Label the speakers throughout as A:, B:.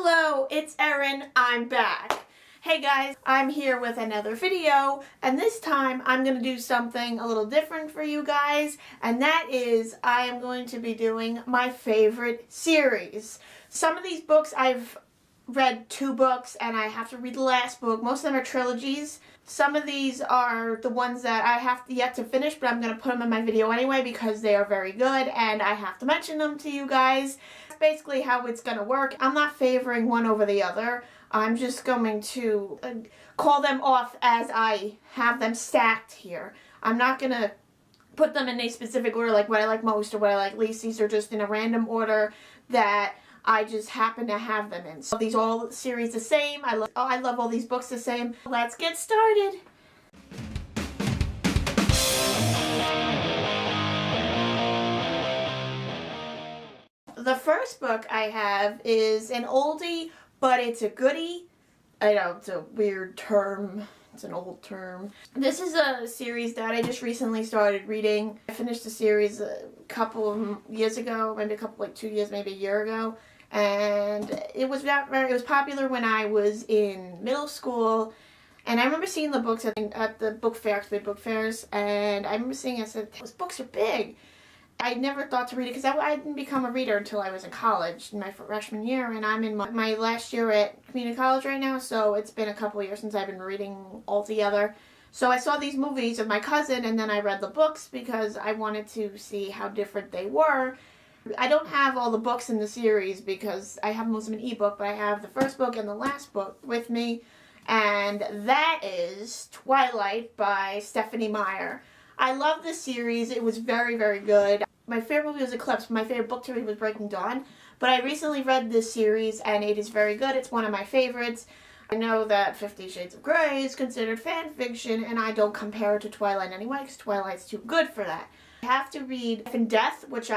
A: Hello, it's Erin. I'm back. Hey guys, I'm here with another video, and this time I'm going to do something a little different for you guys, and that is I am going to be doing my favorite series. Some of these books I've read 2 books and I have to read the last book. Most of them are trilogies. Some of these are the ones that I have yet to finish, but I'm going to put them in my video anyway because they are very good and I have to mention them to you guys. That's basically how it's going to work. I'm not favoring one over the other. I'm just going to call them off as I have them stacked here. I'm not going to put them in a specific order like what I like most or what I like least. These are just in a random order that I just happen to have them in. So these all series the same. I love all these books the same. Let's get started. The first book I have is an oldie, but it's a goodie. I know it's a weird term. It's an old term. This is a series that I just recently started reading. I finished the series a couple of years ago, maybe a couple, like 2 years, maybe a year ago. And it was popular when I was in middle school. And I remember seeing the books at the book fairs, big book fairs. And I remember seeing, I said, those books are big. I never thought to read it because I didn't become a reader until I was in college, in my freshman year, and I'm in my last year at community college right now, so it's been a couple of years since I've been reading altogether. So I saw these movies of my cousin, and then I read the books because I wanted to see how different they were. I don't have all the books in the series because I have most of them in ebook, but I have the first book and the last book with me, and that is Twilight by Stephenie Meyer. I love this series. It was very, very good. My favorite movie was Eclipse. My favorite book to read was Breaking Dawn. But I recently read this series and it is very good. It's one of my favorites. I know that 50 Shades of Grey is considered fan fiction and I don't compare it to Twilight anyway because Twilight's too good for that. I have to read Life and Death, which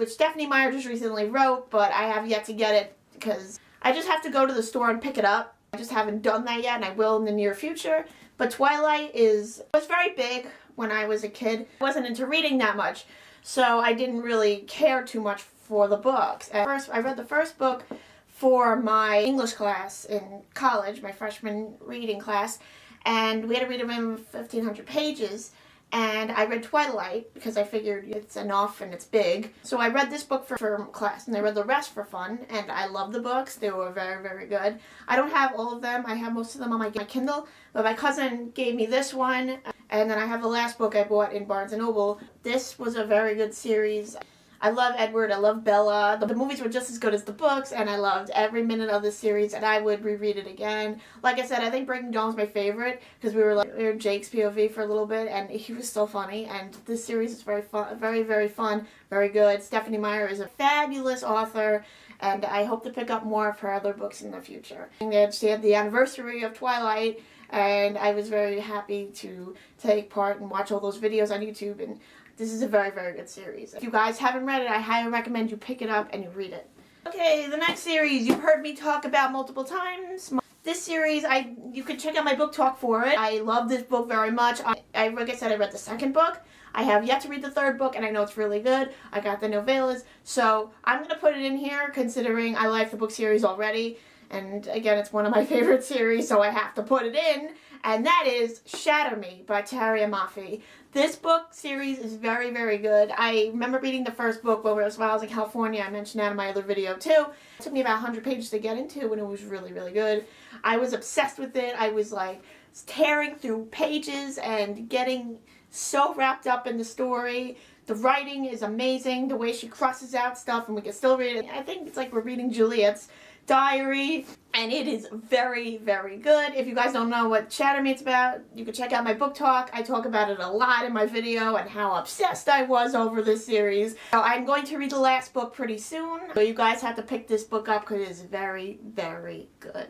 A: Stephenie Meyer just recently wrote, but I have yet to get it because I just have to go to the store and pick it up. I just haven't done that yet and I will in the near future. But Twilight was very big when I was a kid. I wasn't into reading that much, so I didn't really care too much for the books. At first, I read the first book for my English class in college, my freshman reading class, and we had to read around 1,500 pages. And I read Twilight because I figured it's enough and it's big. So I read this book for class and I read the rest for fun and I love the books. They were very, very good. I don't have all of them. I have most of them on my Kindle, but my cousin gave me this one and then I have the last book I bought in Barnes & Noble. This was a very good series. I love Edward, I love Bella. The movies were just as good as the books, and I loved every minute of the series, and I would reread it again. Like I said, I think Breaking Dawn was my favorite, because we were in Jake's POV for a little bit, and he was so funny, and this series is very fun, very, very fun, very good. Stephenie Meyer is a fabulous author, and I hope to pick up more of her other books in the future. She had the anniversary of Twilight, and I was very happy to take part and watch all those videos on YouTube, and this is a very, very good series. If you guys haven't read it, I highly recommend you pick it up and you read it. Okay, the next series you've heard me talk about multiple times. This series, you can check out my book talk for it. I love this book very much. Like I said, I read the second book. I have yet to read the third book, and I know it's really good. I got the novellas, so I'm going to put it in here considering I like the book series already. And again, it's one of my favorite series, so I have to put it in. And that is Shatter Me by Taria Mafi. This book series is very, very good. I remember reading the first book while I was in California. I mentioned that in my other video too. It took me about 100 pages to get into, and it was really, really good. I was obsessed with it. I was like tearing through pages and getting so wrapped up in the story. The writing is amazing. The way she crosses out stuff and we can still read it. I think it's like we're reading Juliet's diary, and it is very, very good. If you guys don't know what Shatter Me is about, you can check out my book talk. I talk about it a lot in my video and how obsessed I was over this series. So I'm going to read the last book pretty soon, so you guys have to pick this book up because it is very, very good.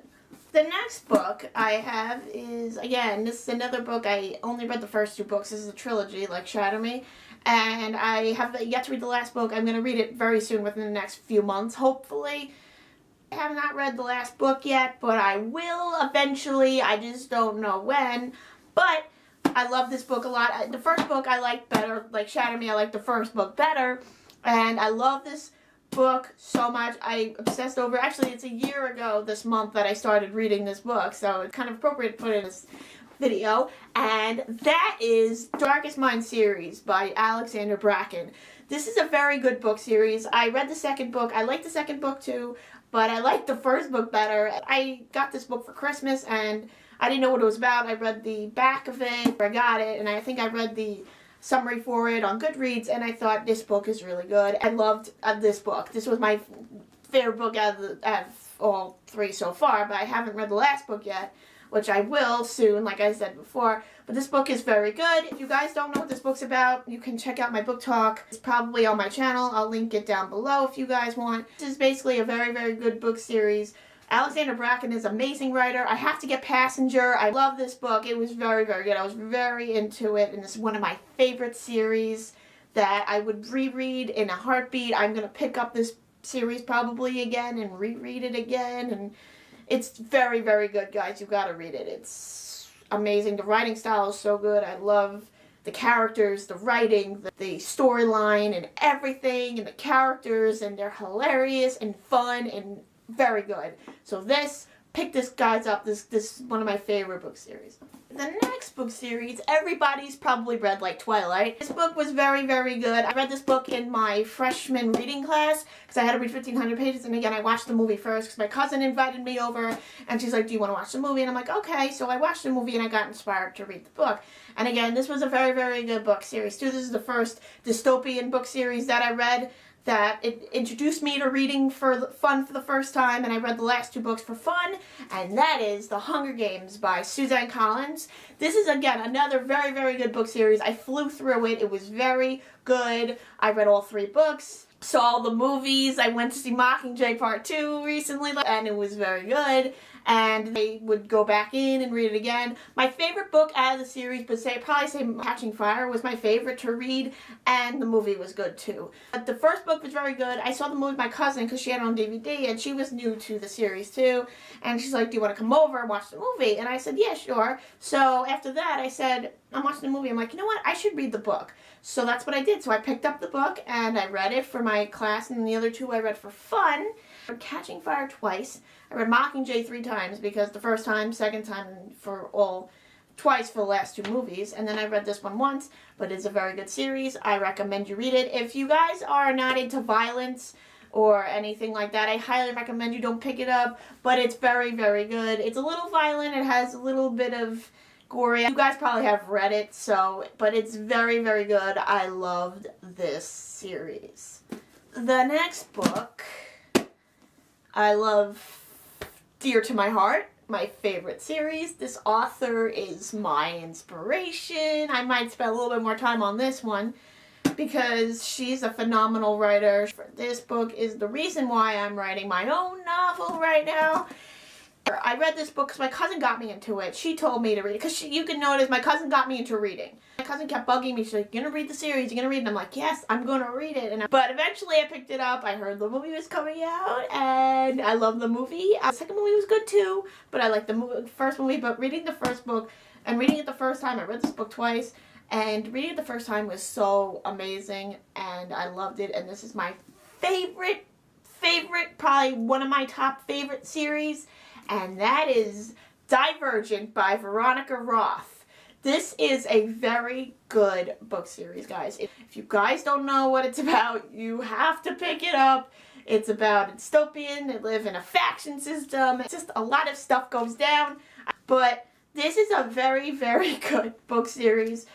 A: The next book I have is, again, this is another book. I only read the first 2 books. This is a trilogy like Shatter Me, and I have yet to read the last book. I'm going to read it very soon, within the next few months, hopefully. I have not read the last book yet, but I will eventually. I just don't know when. But I love this book a lot. The first book I liked better, like Shatter Me, I liked the first book better. And I love this book so much. I obsessed over, actually it's a year ago this month that I started reading this book, so it's kind of appropriate to put it in this video, and that is Darkest Mind series by Alexander Bracken. This is a very good book series. I read the second book. I liked the second book too, but I liked the first book better. I got this book for Christmas and I didn't know what it was about. I read the back of it, I got it, and I think I read the summary for it on Goodreads, and I thought this book is really good. I loved this book. This was my favorite book out of all three so far, but I haven't read the last book yet, which I will soon, like I said before. But this book is very good. If you guys don't know what this book's about, you can check out my book talk. It's probably on my channel. I'll link it down below if you guys want. This is basically a very, very good book series. Alexander Bracken is an amazing writer. I have to get Passenger. I love this book. It was very, very good. I was very into it, and it's one of my favorite series that I would reread in a heartbeat. I'm going to pick up this series probably again and reread it again, and it's very, very good, guys. You've got to read it. It's amazing. The writing style is so good. I love the characters, the writing, the storyline, and everything, and the characters, and they're hilarious and fun and very good. So pick this, guys, up. This is one of my favorite book series. The next book series, everybody's probably read, like Twilight. This book was very, very good. I read this book in my freshman reading class because I had to read 1,500 pages, and again, I watched the movie first because my cousin invited me over, and she's like, do you want to watch the movie? And I'm like, okay. So I watched the movie, and I got inspired to read the book. And again, this was a very, very good book series, too. This is the first dystopian book series that I read that it introduced me to reading for fun for the first time, and I read the last two books for fun, and that is The Hunger Games by Suzanne Collins. This is, again, another very, very good book series. I flew through it. It was very good. I read all three books, saw all the movies. I went to see Mockingjay Part 2 recently, and it was very good. And I would go back in and read it again. My favorite book out of the series would probably say Catching Fire was my favorite to read, and the movie was good too. But the first book was very good. I saw the movie with my cousin because she had it on DVD, and she was new to the series too. And she's like, do you want to come over and watch the movie? And I said, yeah, sure. So after that, I said, I'm watching the movie. I'm like, you know what? I should read the book. So that's what I did. So I picked up the book, and I read it for my class, and the other two I read for fun. I read Catching Fire twice. I read Mockingjay 3 times because the first time, second time, twice for the last 2 movies. And then I read this one once, but it's a very good series. I recommend you read it. If you guys are not into violence or anything like that, I highly recommend you don't pick it up, but it's very, very good. It's a little violent. It has a little bit of gory. You guys probably have read it, but it's very, very good. I loved this series. The next book I love dear to my heart, my favorite series. This author is my inspiration. I might spend a little bit more time on this one because she's a phenomenal writer. This book is the reason why I'm writing my own novel right now. I read this book because my cousin got me into it. She told me to read it because you can notice my cousin got me into reading. My cousin kept bugging me. She's like, you're going to read the series, you're going to read it. And I'm like, yes, I'm going to read it. But eventually I picked it up. I heard the movie was coming out, and I love the movie. The second movie was good too, but I like the first movie. But reading the first book and reading it the first time, I read this book twice, and reading it the first time was so amazing, and I loved it. And this is my favorite, probably one of my top favorite series. And that is Divergent by Veronica Roth. This is a very good book series, guys. If you guys don't know what it's about, you have to pick it up. It's about a dystopian. They live in a faction system. It's just a lot of stuff goes down. But this is a very, very good book series.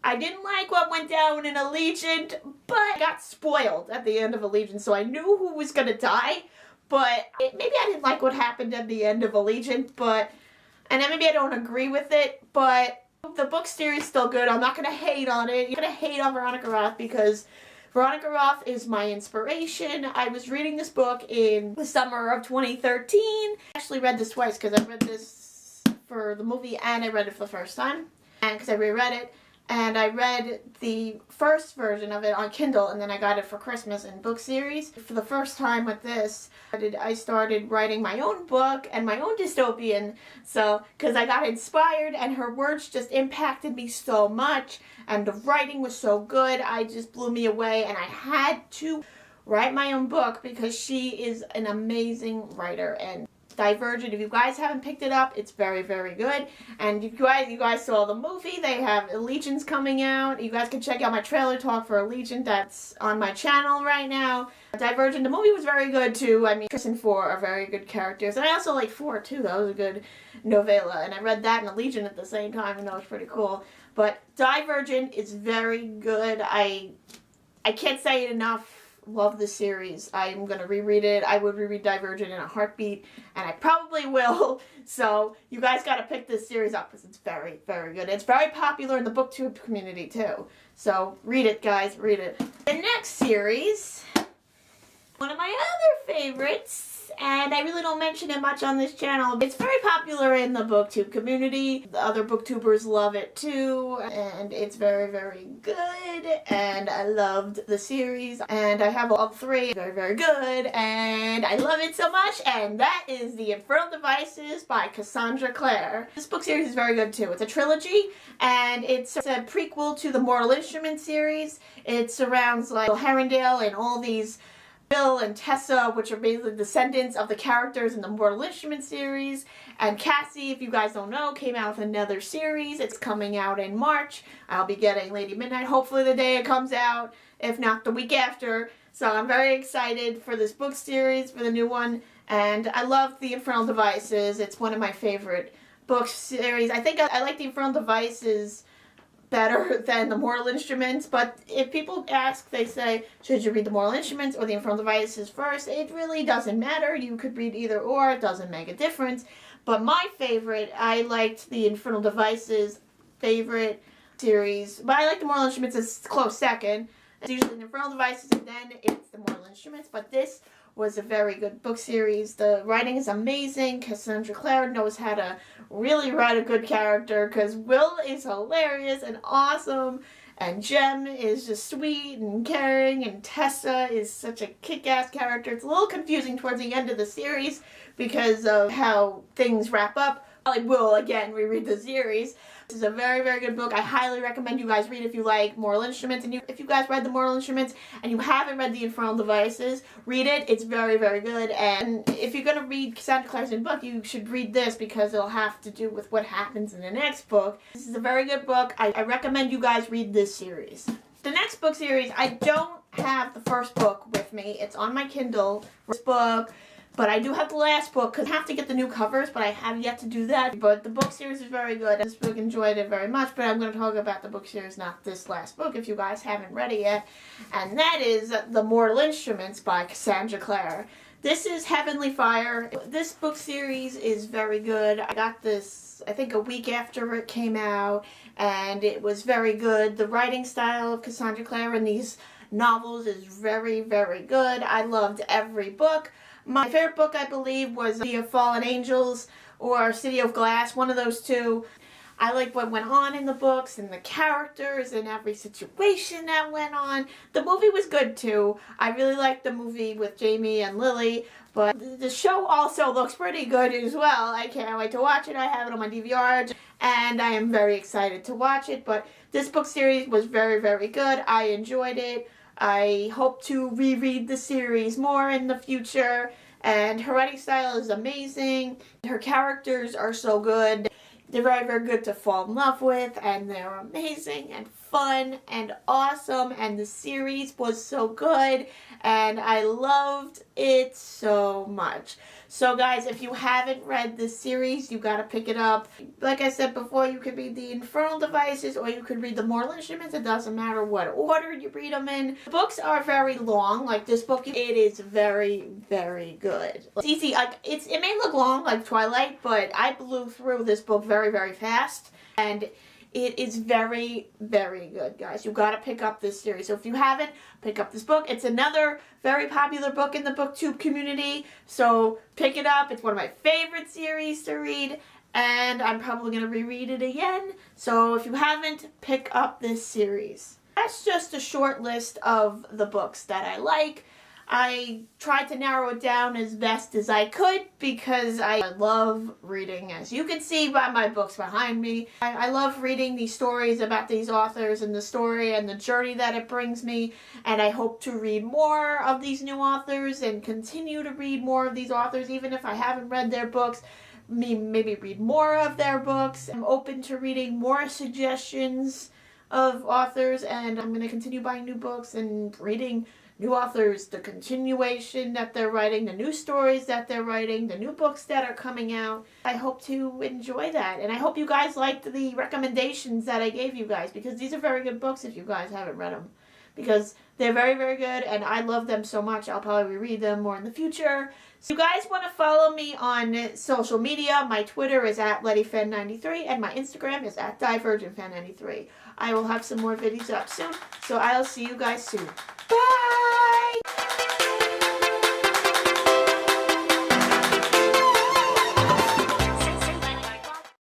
A: I didn't like what went down in Allegiant, but I got spoiled at the end of Allegiant, so I knew who was going to die. But maybe I didn't like what happened at the end of Allegiant, and then maybe I don't agree with it, but the book series is still good. I'm not going to hate on it. You're going to hate on Veronica Roth because Veronica Roth is my inspiration. I was reading this book in the summer of 2013. I actually read this twice because I read this for the movie and I read it for the first time, and because I reread it. And I read the first version of it on Kindle, and then I got it for Christmas in book series. For the first time with this, I started writing my own book and my own dystopian. So, because I got inspired, and her words just impacted me so much, and the writing was so good, it just blew me away, and I had to write my own book because she is an amazing writer. And Divergent, if you guys haven't picked it up, it's very, very good. And you guys saw the movie. They have Allegiance coming out. You guys can check out my trailer talk for Allegiance that's on my channel right now. Divergent, the movie was very good too. I mean, Chris and Four are very good characters. And I also like Four too. That was a good novella. And I read that and Allegiance at the same time, and that was pretty cool. But Divergent is very good. I can't say it enough. Love the series. I'm going to reread it. I would reread Divergent in a heartbeat, and I probably will. So you guys got to pick this series up because it's very, very good. It's very popular in the booktube community too. So read it, guys. Read it. The next series, one of my other favorites, and I really don't mention it much on this channel. It's very popular in the booktube community. The other booktubers love it too, and it's very, very good, and I loved the series, and I have all three. Very, very good, and I love it so much, and that is the Infernal Devices by Cassandra Clare. This book series is very good too. It's a trilogy, and it's a prequel to the Mortal Instruments series. It surrounds like Herondale and all these Bill and Tessa, which are basically descendants of the characters in the Mortal Instruments series. And Cassie, if you guys don't know, came out with another series. It's coming out in March. I'll be getting Lady Midnight, hopefully the day it comes out, if not the week after. So I'm very excited for this book series, for the new one. And I love the Infernal Devices. It's one of my favorite book series. I think I like the Infernal Devices better than the Mortal Instruments, but if people ask, they say, should you read the Mortal Instruments or the Infernal Devices first? It really doesn't matter. You could read either or. It doesn't make a difference. But my favorite, I liked the Infernal Devices favorite series, but I like the Mortal Instruments as close second. It's usually the Infernal Devices and then it's the Mortal Instruments, but this was a very good book series. The writing is amazing. Cassandra Clare knows how to really write a good character because Will is hilarious and awesome, and Jem is just sweet and caring, and Tessa is such a kick-ass character. It's a little confusing towards the end of the series because of how things wrap up. I will, again, reread the series. This is a very, very good book. I highly recommend you guys read if you like Mortal Instruments. And if you guys read the Mortal Instruments and you haven't read the Infernal Devices, read it. It's very, very good. And if you're going to read Cassandra Clare's book, you should read this because it'll have to do with what happens in the next book. This is a very good book. I recommend you guys read this series. The next book series, I don't have the first book with me. It's on my Kindle. First book. But I do have the last book because I have to get the new covers, but I have yet to do that. But the book series is very good. This book enjoyed it very much, but I'm going to talk about the book series, not this last book, if you guys haven't read it yet. And that is The Mortal Instruments by Cassandra Clare. This is Heavenly Fire. This book series is very good. I got this, I think, a week after it came out, and it was very good. The writing style of Cassandra Clare in these novels is very, very good. I loved every book. My favorite book, I believe, was City of Fallen Angels or City of Glass, one of those two. I like what went on in the books and the characters and every situation that went on. The movie was good too. I really liked the movie with Jamie and Lily, but the show also looks pretty good as well. I can't wait to watch it. I have it on my DVR and I am very excited to watch it. But this book series was very, very good. I enjoyed it. I hope to reread the series more in the future, and her writing style is amazing. Her characters are so good. They're very, very good to fall in love with, and they're amazing and fun and awesome, and the series was so good, and I loved it so much. So guys, if you haven't read this series, you gotta pick it up. Like I said before, you could read the Infernal Devices or you could read the Mortal Instruments. It doesn't matter what order you read them in. The books are very long, like this book. It is very, very good. It's easy. It may look long like Twilight, but I blew through this book very, very fast, and it is very, very good, guys. You gotta pick up this series. So if you haven't, pick up this book. It's another very popular book in the booktube community. So pick it up. It's one of my favorite series to read, and I'm probably gonna reread it again. So if you haven't, pick up this series. That's just a short list of the books that I like. I tried to narrow it down as best as I could because I love reading, as you can see by my books behind me. I love reading these stories about these authors and the story and the journey that it brings me, and I hope to read more of these new authors and continue to read more of these authors even if I haven't read their books. Maybe read more of their books. I'm open to reading more suggestions of authors, and I'm going to continue buying new books and reading new authors, the continuation that they're writing, the new stories that they're writing, the new books that are coming out. I hope to enjoy that, and I hope you guys liked the recommendations that I gave you guys, because these are very good books if you guys haven't read them, because they're very, very good, and I love them so much. I'll probably read them more in the future. So you guys want to follow me on social media, my Twitter is at LettyFan93, and my Instagram is at DivergentFan93. I will have some more videos up soon, so I'll see you guys soon. Bye!